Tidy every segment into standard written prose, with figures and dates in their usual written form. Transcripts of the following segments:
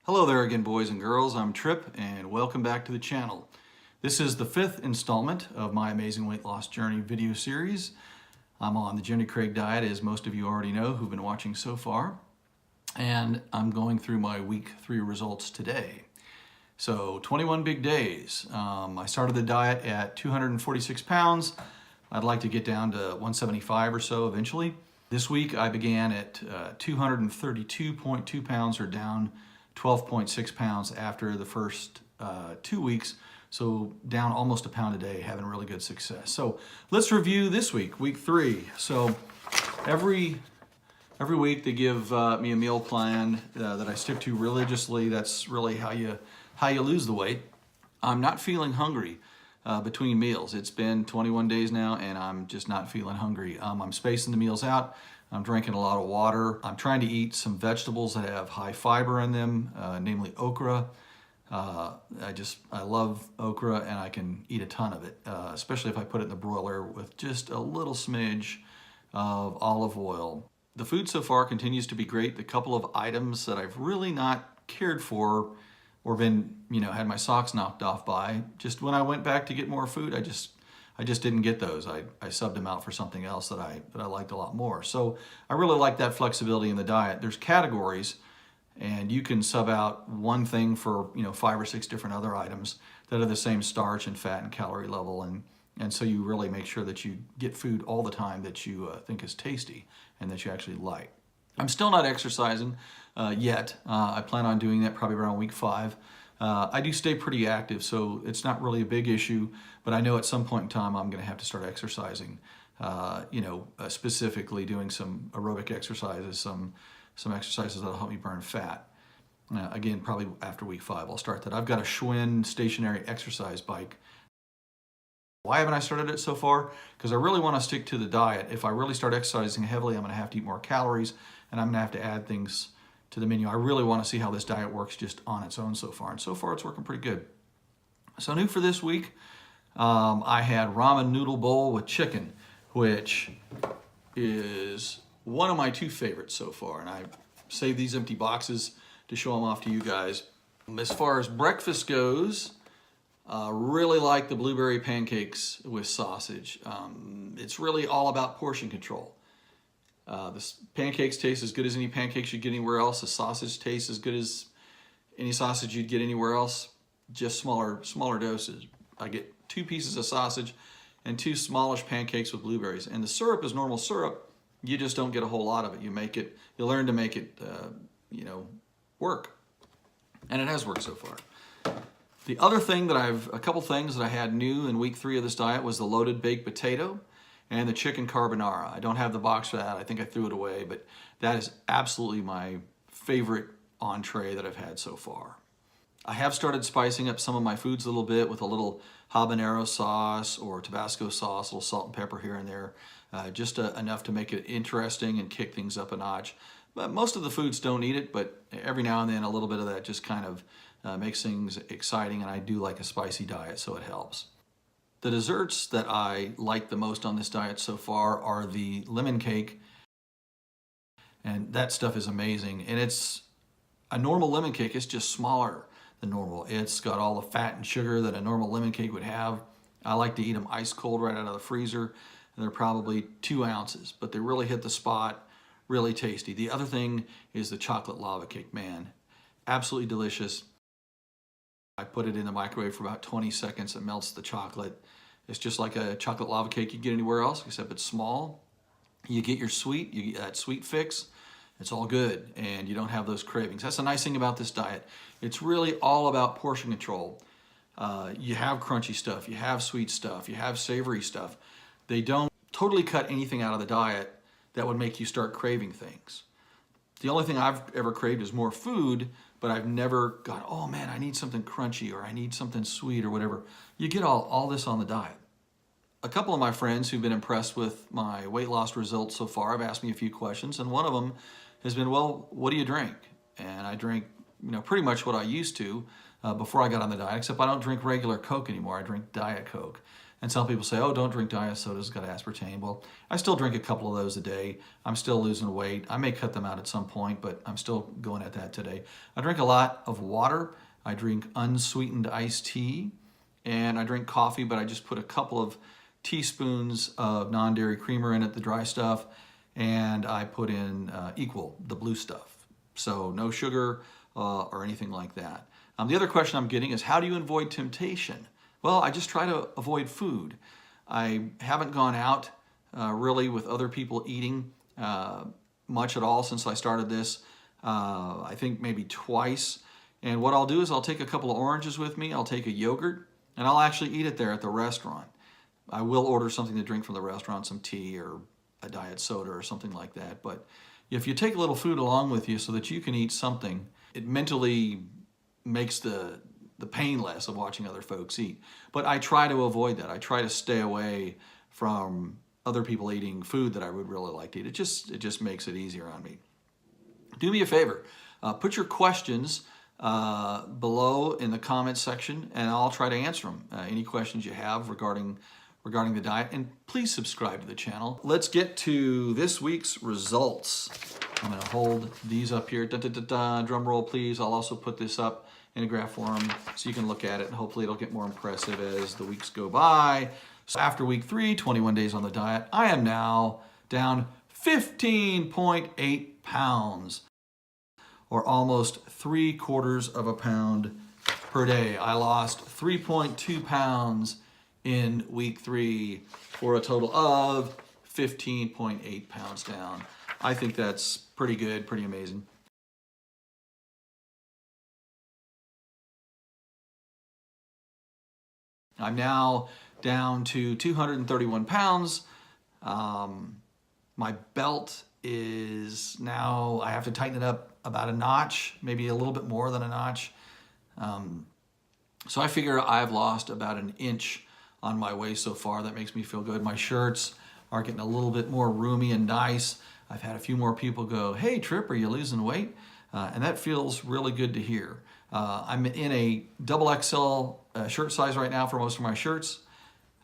Hello there again, boys and girls. I'm Trip, and welcome back to the channel. This is the 5th installment of my Amazing Weight Loss Journey video series. I'm on the Jenny Craig diet, as most of you already know who've been watching so far. And I'm going through my week 3 results today. So 21 big days. I started the diet at 246 pounds. I'd like to get down to 175 or so eventually. This week I began at 232.2 pounds, or down 12.6 pounds after the first 2 weeks. So down almost a pound a day, having really good success. So let's review this week, week 3. So every week they give me a meal plan that I stick to religiously. That's really how you lose the weight. I'm not feeling hungry between meals. It's been 21 days now and I'm just not feeling hungry. I'm spacing the meals out. I'm drinking a lot of water. I'm trying to eat some vegetables that have high fiber in them, namely okra. I love okra and I can eat a ton of it, especially if I put it in the broiler with just a little smidge of olive oil. The food so far continues to be great. The couple of items that I've really not cared for or been, had my socks knocked off by, just when I went back to get more food, I just didn't get those. I subbed them out for something else that I liked a lot more. So I really like that flexibility in the diet. There's categories, and you can sub out one thing for 5 or 6 different other items that are the same starch and fat and calorie level, and so you really make sure that you get food all the time that you think is tasty and that you actually like. I'm still not exercising yet. I plan on doing that probably around week 5. I do stay pretty active, so it's not really a big issue, but I know at some point in time I'm going to have to start exercising, specifically doing some aerobic exercises, some exercises that'll help me burn fat. Again, probably after week 5 I'll start that. I've got a Schwinn stationary exercise bike. Why haven't I started it so far? Because I really want to stick to the diet. If I really start exercising heavily, I'm going to have to eat more calories, and I'm going to have to add things to the menu. I really want to see how this diet works just on its own so far, and so far it's working pretty good. So new for this week, I had ramen noodle bowl with chicken, which is one of my 2 favorites so far, and I saved these empty boxes to show them off to you guys. As far as breakfast goes, really like the blueberry pancakes with sausage. It's really all about portion control. The pancakes taste as good as any pancakes you'd get anywhere else. The sausage tastes as good as any sausage you'd get anywhere else, just smaller doses. I get 2 pieces of sausage and 2 smallish pancakes with blueberries. And the syrup is normal syrup. You just don't get a whole lot of it. You learn to make it, work. And it has worked so far. The other thing a couple things that I had new in week 3 of this diet was the loaded baked potato and the chicken carbonara. I don't have the box for that. I think I threw it away, but that is absolutely my favorite entree that I've had so far. I have started spicing up some of my foods a little bit with a little habanero sauce or Tabasco sauce, a little salt and pepper here and there, just enough to make it interesting and kick things up a notch. But most of the foods don't need it, but every now and then a little bit of that just kind of makes things exciting, and I do like a spicy diet, so it helps. The desserts that I like the most on this diet so far are the lemon cake, and that stuff is amazing. And it's a normal lemon cake, it's just smaller than normal. It's got all the fat and sugar that a normal lemon cake would have. I like to eat them ice cold right out of the freezer, and they're probably 2 ounces, but they really hit the spot, really tasty. The other thing is the chocolate lava cake, man. Absolutely delicious. I put it in the microwave for about 20 seconds. It melts the chocolate. It's just like a chocolate lava cake you get anywhere else, except it's small. You get your sweet, you get that sweet fix. It's all good, and you don't have those cravings. That's the nice thing about this diet. It's really all about portion control. You have crunchy stuff, you have sweet stuff, you have savory stuff. They don't totally cut anything out of the diet that would make you start craving things. The only thing I've ever craved is more food, but I've never gone, oh man, I need something crunchy or I need something sweet or whatever. You get all this on the diet. A couple of my friends who've been impressed with my weight loss results so far have asked me a few questions, and one of them has been, well, what do you drink? And I drink, pretty much what I used to before I got on the diet, except I don't drink regular Coke anymore. I drink Diet Coke. And some people say, oh, don't drink diet sodas, it's got aspartame. Well, I still drink a couple of those a day. I'm still losing weight. I may cut them out at some point, but I'm still going at that today. I drink a lot of water. I drink unsweetened iced tea, and I drink coffee, but I just put a couple of teaspoons of non-dairy creamer in it, the dry stuff, and I put in Equal, the blue stuff. So no sugar or anything like that. The other question I'm getting is, how do you avoid temptation? Well, I just try to avoid food. I haven't gone out really with other people eating much at all since I started this. I think maybe twice. And what I'll do is I'll take a couple of oranges with me, I'll take a yogurt, and I'll actually eat it there at the restaurant. I will order something to drink from the restaurant, some tea or a diet soda or something like that. But if you take a little food along with you so that you can eat something, it mentally makes the pain less of watching other folks eat. But I try to avoid that. I try to stay away from other people eating food that I would really like to eat. It just makes it easier on me. Do me a favor. Put your questions below in the comments section, and I'll try to answer them. Any questions you have regarding the diet, and please subscribe to the channel. Let's get to this week's results. I'm going to hold these up here. Da, da, da, da. Drum roll, please. I'll also put this up in a graph form so you can look at it, and hopefully it'll get more impressive as the weeks go by. So after week 3, 21 days on the diet, I am now down 15.8 pounds, or almost 3/4 of a pound per day. I lost 3.2 pounds in week 3 for a total of 15.8 pounds down. I think that's pretty good, pretty amazing. I'm now down to 231 pounds. My belt is now, I have to tighten it up about a notch, maybe a little bit more than a notch. So I figure I've lost about an inch on my waist so far. That makes me feel good. My shirts are getting a little bit more roomy and nice. I've had a few more people go, hey Trip, are you losing weight? And that feels really good to hear. I'm in a double XL shirt size right now for most of my shirts.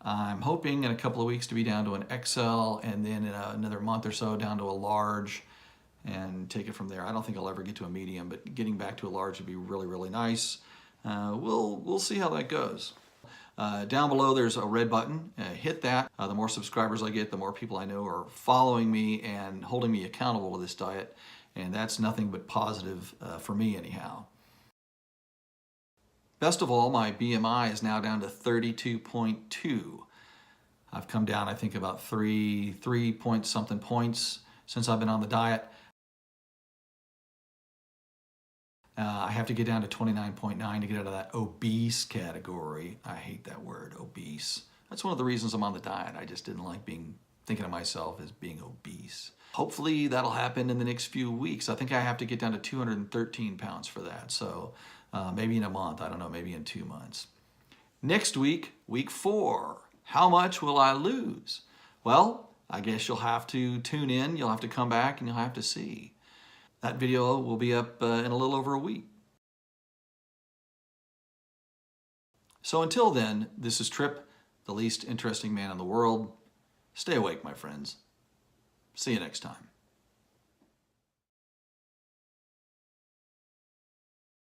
I'm hoping in a couple of weeks to be down to an XL, and then in another month or so down to a large, and take it from there. I don't think I'll ever get to a medium, but getting back to a large would be really, really nice. We'll see how that goes. Down below there's a red button. Hit that. The more subscribers I get, the more people I know are following me and holding me accountable to this diet, and that's nothing but positive for me anyhow. Best of all, my BMI is now down to 32.2. I've come down, I think, about 3 point something points since I've been on the diet. I have to get down to 29.9 to get out of that obese category. I hate that word, obese. That's one of the reasons I'm on the diet. I just didn't like thinking of myself as being obese. Hopefully that'll happen in the next few weeks. I think I have to get down to 213 pounds for that. So maybe in a month, I don't know, maybe in 2 months. Next week, week 4, how much will I lose? Well, I guess you'll have to tune in, you'll have to come back, and you'll have to see. That video will be up in a little over a week. So until then, this is Trip, the least interesting man in the world. Stay awake, my friends. See you next time.